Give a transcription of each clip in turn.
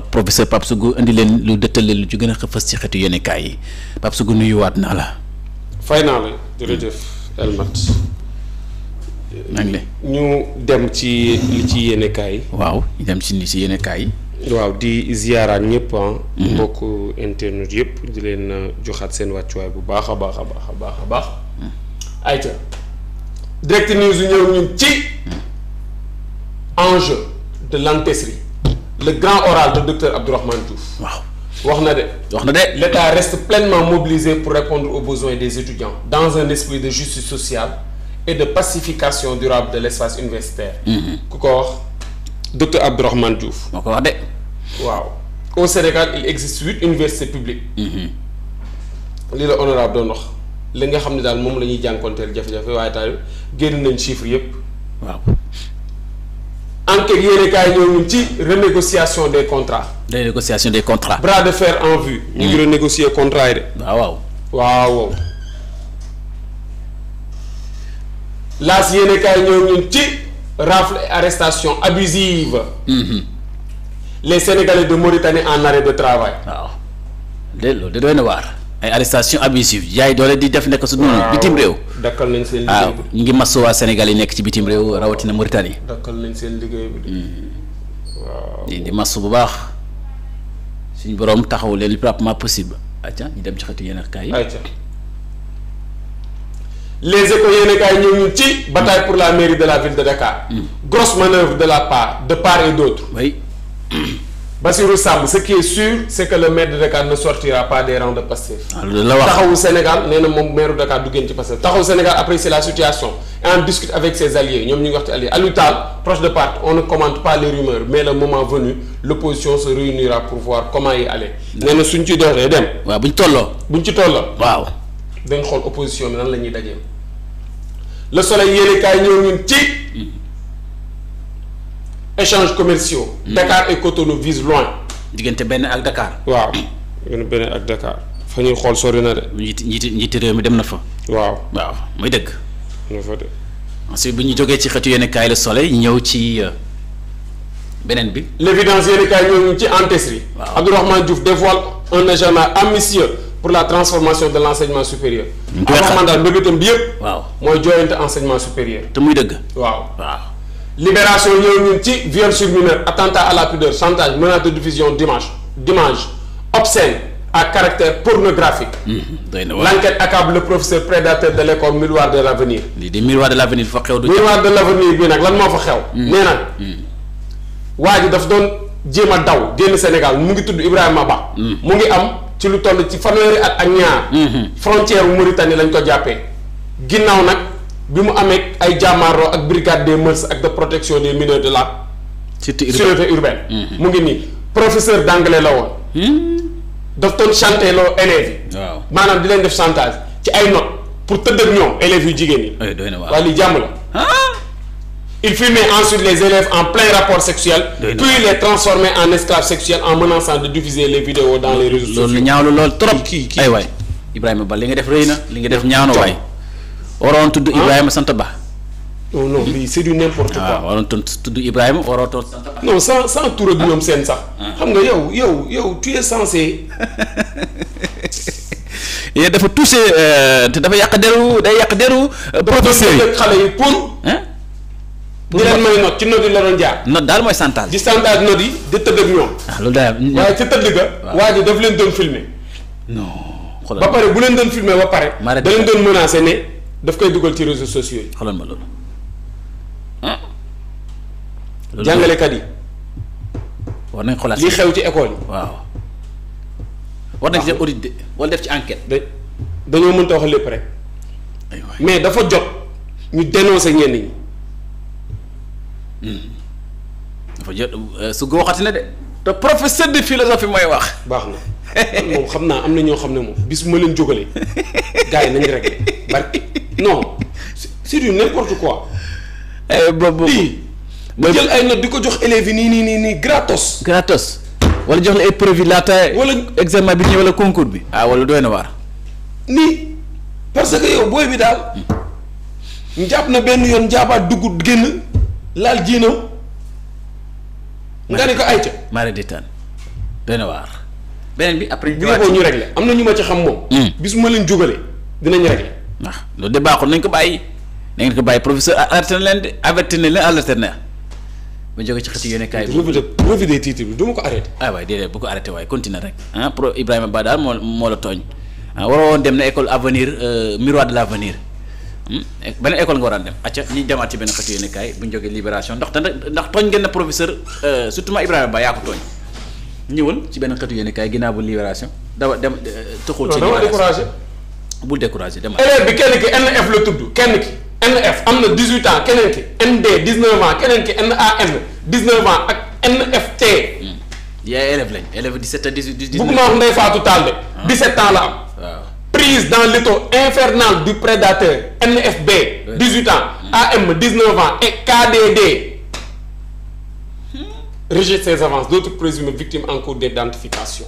professeur Pape Sougou indi leen lu dëttal leen lu ci gën a fës ci xeetu yéenekaay yi Pape Sougou nuyuwaat naa la. fay naa la jërëjëf Elmat. maa ngi lay ñu dem ci li ci yéenekaay yi. waaw ñu dem ci yéenekaay yi. waaw di ziyaaraat ñëpp mbokk internet yëpp di leen joxaat seen wàccuwaay bu baax a baax a baax a baax a baax. ayca direct news yu ñëw ñun ci enjeu de l'antécérie le grand oral de docteur Abdourahmane Diouf. waaw wax na de. l'État reste pleinement mobilisé pour répondre aux besoins des étudiants dans un esprit de justice sociale et de pacification durable de l'espace universitaire. ku ko wax docteur Abdourahmane Diouf. moo ko wax de. waaw au Sénégal il existe 8 universités publiques. lii la honorable doon wax li nga xam ne daal moom la ñuy jànkonteel jafe-jafe waaye daal génn nañ chiffres yépp. waaw. enquête yéene kaay ñëw ñun ci renégociation des contrats. renégociation des contrats. bras de fer en vue. ñu ngi renégocier contrat yi de. waaw. waaw. laas yéene kaay ñëw ñun ci rafle et arrestation abusive. les Sénégalais de Mauritanie en arrêt de travail. waaw loolu da doy na waar. ay arrestation abusive jaay doole di def nekk su noonu bitim réew. dakkal nañ seen waaw liggéey bi. ñu ngi masu waa Sénégal yi nekk ci bitim réew rawatina Mauritanie. dakkal nañ seen liggéey bi. waaw. di masu bu baax suñu borom taxaw leen le plus rapidement possible. acca ñu dem ci xeetu yéenekaay yi. ayca les échos yéenekaay ñëw ñun ci bataille pour la mairie de la ville de Dakar. grosse manœuvre de part et d'autre. oui. Bassirou Samb ce qui est sûr c'est que le maire de Dakar ne sortira pas des rangs de Pastef. loolu la wax taxawu Sénégal nee na moom maire de Dakar du génn ci Pastef taxawu Sénégal apprécie la situation et en discute avec ses alliés ñoom ñu ngi wax ci alliés Aliou Tall proche de parti on ne commente pas les rumeurs mais le moment venu l'opposition se réunira pour voir comment y aller. nee na suñ ci doxee dem. waaw buñ tolloo. buñ ci tolloo. waaw. dañ xool opposition bi nan la ñuy dajee. Le Soleil yéenekaay ñëw ñun ci. échanges commerciaux. Dakar et Cotonou visent loin. diggante benn ak Dakar. waaw benn ak Dakar. fa ñuy xool sori na de. njiiti réew mi dem na fa. waaw muy dëgg. na fa de. ensuite bu ñu jógee ci xeetu yéenekaay Le Soleil ñëw ci beneen bi. l'évidence yéenekaay ñëw ci antécérie. waaw Abdourahmane Diouf dévoile un agenda ambitieux pour la transformation de l'enseignement supérieur. Abdourahmane daal mbébétam bi yëpp. waaw mooy jooyante enseignement supérieur. te muy dëgg. waaw. Libération ñëw ñun ci viol sur mineur attentat à la pudeur chantage menace de diffusion d'images obscènes à caractère pornographique. doy na waar. L'enquête accable le professeur prédateur de l'école Miroir de l'avenir. lii di Miroir de l'avenir fa xew. Miroir de l'avenir bii nag lan moo fa xew. nee na waa ji daf doon jéem a daw génn Sénégal mu ngi tudd Ibrahima Ba. mu ngi am ci lu toll ci fanweeri at ak ñaar. frontière Mauritanie lañ ko jàppee. ginnaaw nag bi mu amee ay jàmmaarloo ak brigade des mœurs ak de protection des mineurs de la. sûreté urbaine. mu ngi nii professeur d'anglais la woon. daf doon chanter loo élèves yi. waaw maanaam di leen def chantage ci ay notes pour tëdd ak ñoom élèves yu jigéen ñi. doy na waar waaye li jàmm la. il filmait ensuite les élèves en plein rapport sexuel. puis les transformait en esclaves sexuels en menaçant de diffuser les vidéos dans les réseaux sociaux. loolu ñaaw la lool trop. kii ay waay Ibrahima Ba li nga def rëy na li nga def ñaaw na waay. waroon tudd Ibrahima sant Ba. non non lii c'est du n'importe quoi. waaw waroon tudd Ibrahima waroon sant Ba. non sans tour ak ñoom seen sax. xam nga yow tu es censé. yéen dafa touché te dafa yàq deru professeur yi xale yi pour. di leen may note ci note yi la doon jaar. note daal mooy santage. di santage note yi di tëdd ak ñoom. loolu daal waaye ci tëdd ga. waa ji daf leen doon filmer. non xoolal ba pare bu leen doon filmer ba pare. da leen doon menacer ne daf koy dugal ci réseaux sociaux yi. xoolal ma loolu. jàngalekat yi. war nañ xoolaat li xew ci école yi. waaw. war nañ ci def audit de wala def ci enquête. dañoo mënta wax lépp rek. mais dafa jot ñu dénoncer ñenn ñi. dafa jot su ko waxati na de. te professeur de philosophie mooy wax. baax na moom xam naa am na ñoo xam ne moom bis bu ma leen jógalee gars yi nañu rek barki non c'est du n'importe quoi. boobu ba jël ay notes di ko jox élèves yi nii gratos. wala jox la ay preuve laata. wala examen bi ñëw wala concours bi. wala doy na waar. nii parce que yow booy bi daal njàpp na benn yoon njaabaat dugg génn laal jiinam nga ne ko ayca. mara détaan doy na waar beneen bi après. bu yeboo ñu réglé am na ñu ma ci xam moom. bis ma leen jógalee dinañ réglé. waaw loolu de baaxul nañ ko bàyyi na ngeen ko bàyyi professeur alerté na leen de averti na leen alerté na ba jóge ci xëti yéene kaay bi. revue des titres bi du ma ko arrêté. waaye déedéet bu ko arrêté waaye continue rek pro Ibrahima Ba daal moo la tooñ waroo woon dem na école avenir miroir de l' avenir beneen école nga war a dem acca ñi demaat ci benn xëti yéene kaay bu ñu jógee libération ndax tooñ ngeen na professeur surtout ma Ibrahima Ba yaa ko tooñ ñëwal ci benn xëtu yéene kaay ginnaaw bu libération dawa dem tuxul ci libération bul découragé demal. élève bi kenn ki NF la tudd kenn ki NF am na 18 ans keneen ki ND 19 ans keneen ki NAN 19 ans ak NFT. yaay élève lañ élève 17 à 18. bëgguma wax Ndeye Fatou Tall de. 17 ans la am. waaw prise dans l'étau infernal du prédateur NFB. 18 ans AM 19 ans et KDD. rejette ses avances d'autres présumées victimes en cours d'identification.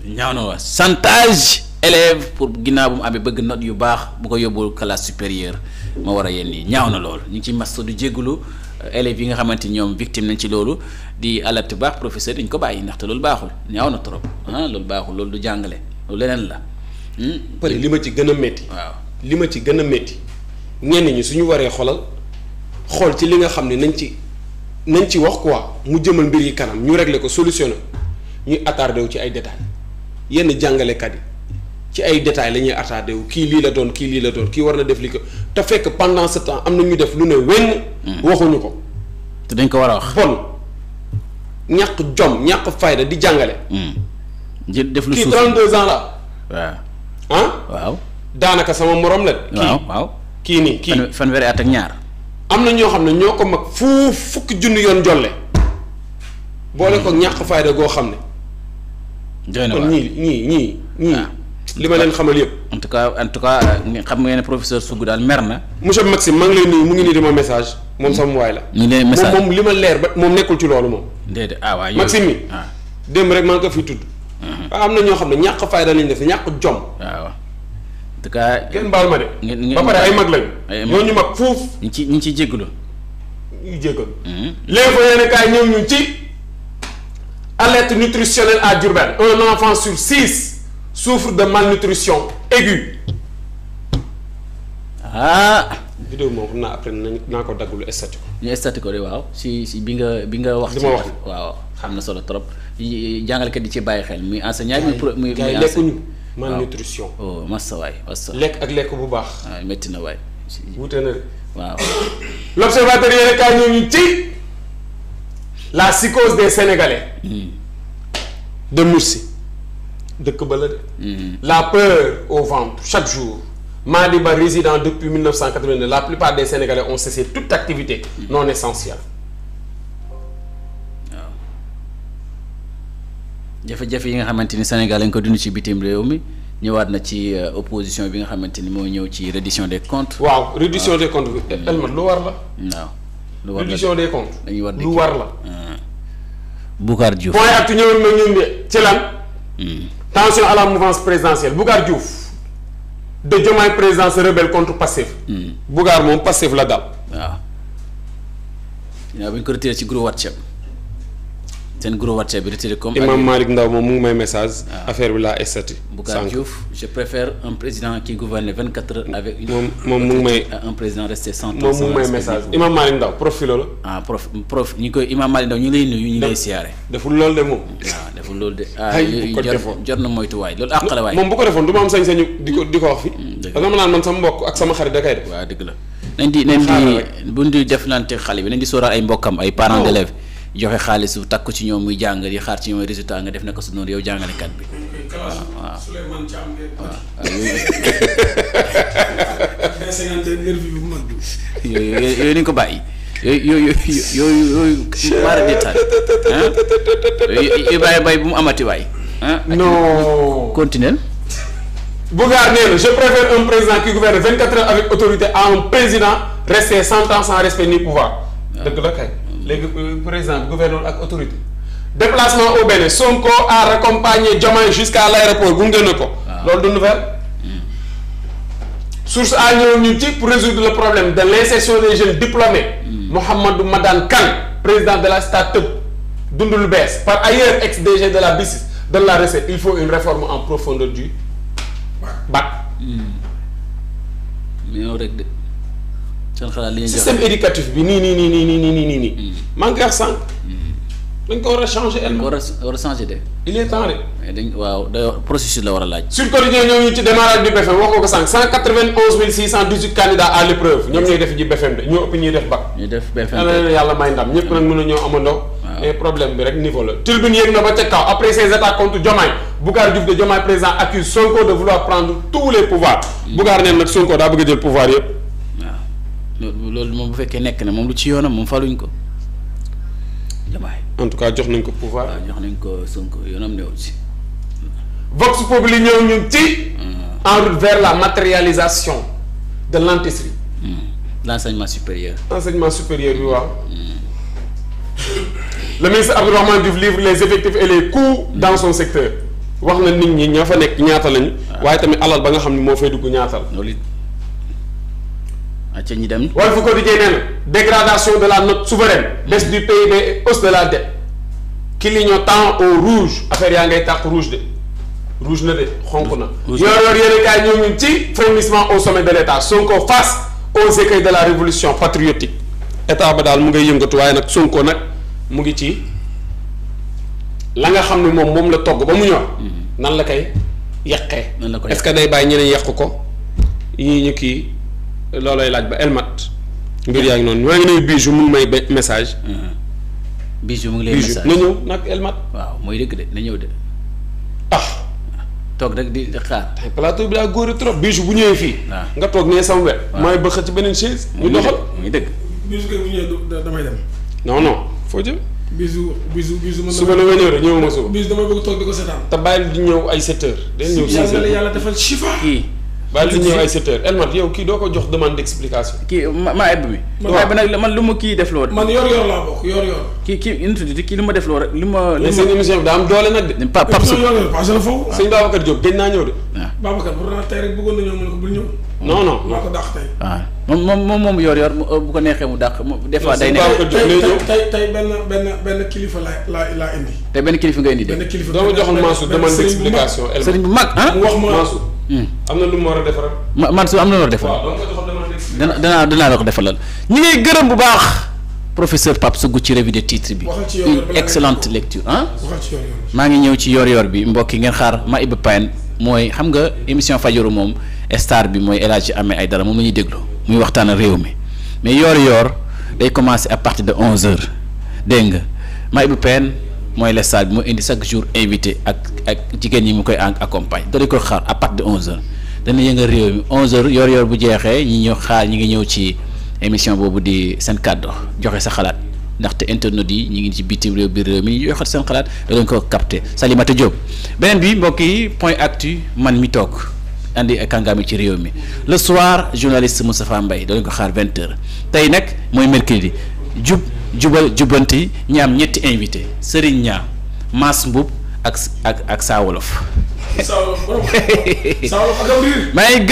ñaaw na waa chantage élève pour ginnaaw bu mu amee bëgg note yu baax bu ko yóbbu classe supérieure ma war a yenn yi ñaaw na loolu ñu ngi ci masto du jégalu élèves yi nga xamante ni ñoom victime nañ ci loolu di alerte baax professeur dañ ko bàyyi ndaxte loolu baaxul ñaaw na trop loolu baaxul loolu du jàngale loolu leneen la. pare li ma ci gën a métti. waaw li ma ci gën a métti ñenn ñi suñu waree xool ci li nga xam ne nañ ci wax quoi mu jëmal mbir yi kanam ñu régler ko solutionné ñuy attardé wu ci ay détails yenn jàngalekat yi ci ay détails la ñuy attardé wu kii lii la doon kii war na def li ko te fekk pendant ce temps am na ñu def lu ne wenn waxuñu ko. te dañ ko war a wax. bon ñàkk jom ñàkk fayda di jàngale. def lu kii suuf 32 ans la. waaw. waaw. daanaka sama morom la. waaw kii nii kii fanweeri at ak ñaar. am na ñoo xam ne ñoo ko mag fukki junni yoon jolle boole ko ñàkk fayda goo xam ne. doy na kon waar ñii li ma leen xamal yëpp. en tout cas xam nga ne professeur Sougou daal mer na. monsieur Maxime maa ngi lay nuyu mu ngi nii di ma message moom sama waay la. ñu ngi leen message moom li ma leer ba moom nekkul ci loolu moom. déedéet waaw Maxime mi démb rek maa ngi ko fi tudd. am na ñoo xam ne ñàkk fayda lañ def ñàkk jom. waaw en tout cas. ngeen baal ma de. ba pare ay mag lañu. ñoo ñu mag fuuf. ñu ngi ciy jégalu. ñu jégalu. léegi yéen kaay ñëw ñu ci alerte nutritionnelle à Diourbel un enfant sur 6 souffre de malnutrition aiguë. vidéo moom xam naa après naa ko daggulu estati ko. ñu estati ko de waaw si bi nga wax. li ma wax waaw xam na solo trop jàngalekat di ci bàyyi xel muy enseignant muy gars yi lekkuñu malnutrition. oh massa waay massa. lekk ak lekk bu baax. waaw métti na waay. wuute na de. waaw. l'observateur yéen kaay ñëw ñu ci la psychose des Sénégalais. de Moussi dëkk ba la de. la peur au ventre chaque jour. Madi Ba résident depuis 1989 la plupart des Sénégalais ont cessé toute activité non essentielle. waaw jafe-jafe yi nga xamante ni Sénégal lañ ko dund ci bitim réew mi ñëwaat na ci opposition bi nga xamante ni moo ñëw ci reddition des comptes. waaw reddition des comptes bi elmat lu war la. waaw lu war la reddition des comptes. dañuy war lu war la. Boucar Diouf. point actu ñëwoon na ñun de ci lan. tension à la mouvance présidentielle Boucar Diouf. de Diomaye président se rebelle contre Pastef. Bougar moom Pastef la dal. waaw. waaw bu ñu ko retiré ci groupe WhatsApp seen groupe WhatsApp bi retiré comme. Imam Malick Ndaw moom mu ngi may message. affaire bi laa estati. Bougar Diouf je préfère un président qui gouverne 24 heures avec une. moom mu ngi may un président resté 100 ans. moom mu ngi may message Imam Malick Ndaw profil la. prof ñi koy Imam Malick Ndaw ñu lay nuyu ñu lay siyaare. deful loolu de moom. waaw deful loolu de. ay bu ko defoon jot na moytu waay loolu àq la waay. moom bu ko defoon du ma am sañ-sañu di ko wax fi. dëgg la dama naan man sama mbokk ak sama xarit da kay def. waaw dëgg la nañ di buñ di deflante xale bi nañ di sóoraal ay mbokkam ay parents d'élèves joxe xaalis bu takku ci ñoom muy jàng di xaar ci ñoom résultat nga def na ko su noonu yow jàngalekat bi. waaw Souleymane Thiam yooyu nañ ko bàyyi yooyu mara détail Ibrahima Mbaye bu mu amati waay. non continuel. Bougar nee na je préfère un président qui gouverne 24 heures avec autorité à un président resté 100 ans sans respect ni pouvoir. dëgg la kay léegi président bi gouverne ak autorité. déplacement au Bénin Sonko a raccompagné Diomaye jusqu'à l'aéroport gunge na ko. loolu du nouvelle. source a ñëw ñu ci pour résoudre le problème de l'insertion des jeunes diplômés. Mouhamadou Madane Kane président de la STATUB dund lu bees par ailleurs ex-DG de la BICIS donne la recette il faut une réforme en profondeur du bac. mais yow rek de seen xalaat li ñuy joxe système éducatif bi nii. maa ngi koy wax sànq. dañ ko war a changer. war a changer de. il est temps de. mais dañ waaw day processus la war a laaj. Sud Quotidien ñoo ngi ci démarrage du BFM wax ko sànq 191 618 candidats à l'épreuve ñoom ñooy def ji BFM de ñoo ëpp ñuy def bac. ñuy def BFM yàlla may ndam ñëpp nag mën a ñëw amandoo. mais problème bi rek niveau la. Tribune yéeg na ba ca kaw après ses attaques contre Diomaye Bougar Diouf de Diomaye président accuse Sonko de vouloir prendre tous les pouvoirs. Bougar neen nag Sonko daa bëgg a jël pouvoir yëpp. waaw loolu moom bu fekkee nekk na moom lu ci yoonam moom faluñ ko Diomaye. en tout cas jox nañ ko pouvoir. waaw jox nañ ko Sonko yoonam ne aussi. Vox Populi ñëw ñu ci. en route vers la matérialisation de l'antisserie. l'enseignement supérieur. enseignement supérieur bi waaw. Le ministre Abdourahmane Diouf livre les effectifs et les coûts dans son secteur wax na nit ñi ña fa nekk ñaata lañu. waaye tamit alal ba nga xam ne moo fay dugg ñaata la. loolu it ca ñi dem. Walf Quotidien nee na dégradation de la note souveraine baisse du PIB et hausse de la dette clignotant au rouge affaire yaa ngay tàq rouge de rouge na de xonk na. yor yéen kaay ñëw ñun ci frémissement au sommet de l'État Sonko face aux écueils de la révolution patriotique état ba daal mu ngay yëngatu waaye nag Sonko nag mu ngi ci la nga xam ne moom la togg ba mu ñor. nan la koy yàqee. est-ce que day bàyyi ñeneen yàq ko yii ñu kii loolooy laaj ba elmat mbir yaa ngi noonu maa ngi nuyu Bijou mu ngi may message. Bijou mu ngi lay message na ñëw nag elmat. waaw mooy dëgg de na ñëw de. toog rek di xaar. tey plateau bi daa góor trop Bijou bu ñëwee fii. waaw nga toog nee sama wet. maay bëgg ci beneen chaise. ñu doxal muy dëgg. Bijou kay bu ñëwee damay dem. non foo jëm. Bijou man. suba la nga ñëw rek ñëwuma suba. Bijou damay bëgg toog di ko seetaan. te bàyyil di ñëw ay 7 heures. day ñëw 6 heures yàlla defal chifa. kii bàyyil di ñëw ay 7 heures Elmat yow kii doo ko jox demande d'explication. kii maa ebb mi. waaw ba nag man lu ma kii def loo. man yor laa bokk yor. kii nu tudd kii lu ma def loo rek li ma. seen émission bi daa am doole nag de. Pape Sow yor passé na foofu. sëñ Babacar Diop gëj naa ñëw de. waaw Babacar bu doon tey rek bëggoon na ñëw mu ne ko bul ñëw. non maa ko dàq tey. waaw moom yor bu ko neexee mu dàq des fois day nekk. tey benn kilifa laa indi. te benn kilifa nga indi de. benn kilifa doo ma joxoon Mansour demande d'explication. sëriñ bu mag ah. mu wax ma Mansour. am na lu mu war a defaral. Mansour am na lu war a defal. waaw doo ko joxoon demande d'explication. danaa la ko defalal ñi ngay gërëm bu baax professeur Pape Sougou ci revue de titre bi. waxal ci yor-yor excellente lecture ah. waxal ci yor-yor. maa ngi ñëw ci yor-yor bi mbokk yi ngeen xaar ma Iba Payne mooy xam nga émission fajaru moom star bi mooy El Hadji Ahmed Aïdara moom la ñuy déglu muy waxtaan ak réew mi mais yor-yor day commencer à partir de 11h dégg nga ma Iba Payne mooy le star bi moo indi chaque jour invité ak jigéen ñi mu koy accompagne da ko xaar à partir de 11h dana yëngal réew mi 11h yor-yor bu jeexee ñi ñëw xaar ñi ngi ñëw ci émission boobu di seen kàddu joxe sa xalaat. ndaxte internet yi ñu ngi ci bitim réew biir réew mi ñu yoxat seen xalaat da leen ko capté Salimata Diop beneen bi mbokk yi point actu man mi toog andi kàngaami ci réew mi le soir journaliste Moustapha Mbaye da leen ko xaar 20h tey nag mooy mercredi jubanti ñi am ñetti invité Serigne Niang Mass Mboup ak Saa Wolof. Saa Wolof ak